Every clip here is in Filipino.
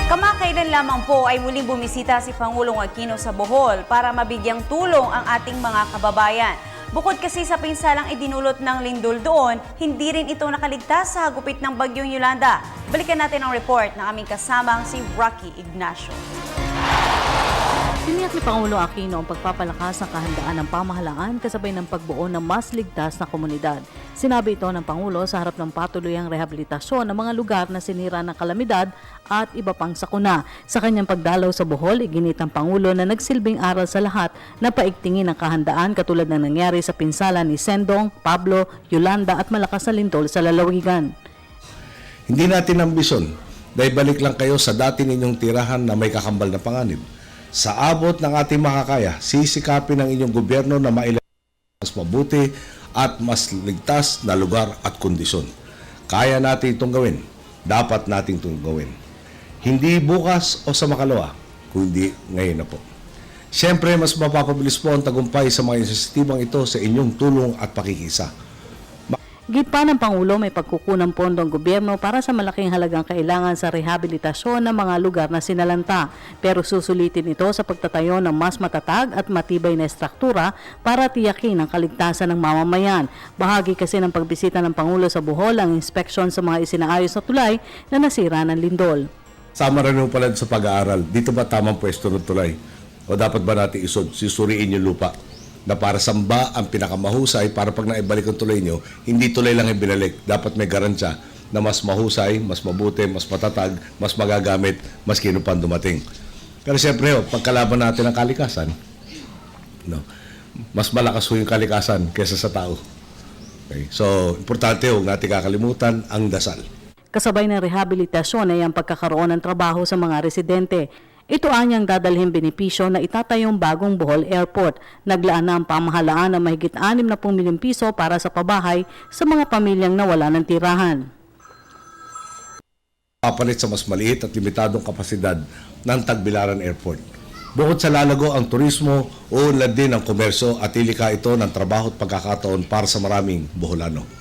Kamakailan lamang po ay muling bumisita si Pangulong Aquino sa Bohol para mabigyang tulong ang ating mga kababayan. Bukod kasi sa pinsalang idinulot ng lindol doon, hindi rin ito nakaligtas sa hagupit ng Bagyong Yolanda. Balikan natin ang report ng aming kasamang si Rocky Ignacio. Tiniyak ni Pangulo Aquino ang pagpapalakas ng kahandaan ng pamahalaan kasabay ng pagbuo ng mas ligtas na komunidad. Sinabi ito ng Pangulo sa harap ng patuluyang rehabilitasyon ng mga lugar na sinira ng kalamidad at iba pang sakuna. Sa kanyang pagdalaw sa Bohol, iginit ng Pangulo na nagsilbing aral sa lahat na paigtingin ang kahandaan katulad ng nangyari sa pinsala ni Sendong, Pablo, Yolanda at malakas na lindol sa lalawigan. Hindi natin ambisyon na ibalik lang kayo sa dati ninyong tirahan na may kakambal na panganib. Sa abot ng ating makakaya, sisikapin ng inyong gobyerno na mailalagay mas mabuti at mas ligtas na lugar at kondisyon. Kaya natin itong gawin. Dapat natin itong gawin. Hindi bukas o sa makalawa, kundi ngayon na po. Siyempre, mas mapapabilis po ang tagumpay sa mga inisiatibang ito sa inyong tulong at pakikisa. Git pa ng Pangulo, may pagkukunang pondo ang gobyerno para sa malaking halagang kailangan sa rehabilitasyon ng mga lugar na sinalanta. Pero susulitin ito sa pagtatayo ng mas matatag at matibay na estruktura para tiyakin ang kaligtasan ng mamamayan. Bahagi kasi ng pagbisita ng Pangulo sa Bohol ang inspeksyon sa mga isinaayos na tulay na nasira ng lindol. Sama rin mo pala sa pag-aaral. Dito ba tamang pwesto ng tulay? O dapat ba natin susuriin yung lupa? Na para samba ang pinakamahusay para pag naibalik ang tulay nyo, hindi tulay lang ibinalik. Dapat may garansya na mas mahusay, mas mabuti, mas matatag, mas magagamit, mas kinupang dumating. Pero siyempre, pagkalaban natin ang kalikasan, no, mas malakas yung kalikasan kaysa sa tao. Okay? So, importante huwag natin kakalimutan ang dasal. Kasabay ng rehabilitasyon ay ang pagkakaroon ng trabaho sa mga residente. Ito anyang dadalhin benepisyo na itatayong bagong Bohol Airport. Naglaan na ang pamahalaan ng mahigit 60 milyong piso para sa pabahay sa mga pamilyang nawala ng tirahan. Papalit sa mas maliit at limitadong kapasidad ng Tagbilaran Airport. Bukod sa lalago ang turismo, uunlad din ang komersyo at ilika ito ng trabaho at pagkakataon para sa maraming Boholano.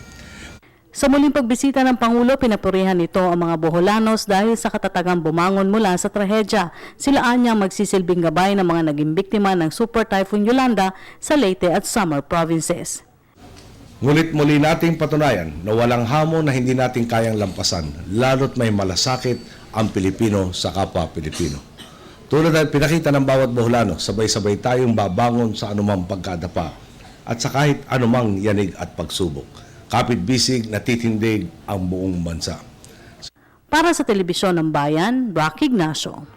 Sa muling pagbisita ng Pangulo, pinapurihan nito ang mga Boholanos dahil sa katatagang bumangon mula sa trahedya. Sila anyang magsisilbing gabay ng mga naging biktima ng Super Typhoon Yolanda sa Leyte at Samar provinces. Ngunit muli nating patunayan na walang hamon na hindi natin kayang lampasan, lalo't may malasakit ang Pilipino sa kapwa Pilipino. Tulad ng pinakita ng bawat Boholano, sabay-sabay tayong babangon sa anumang pagkadapa at sa kahit anumang yanig at pagsubok. Kapit-bisig na titindig ang buong bansa. Para sa Telebisyon ng Bayan, Rocky Ignacio.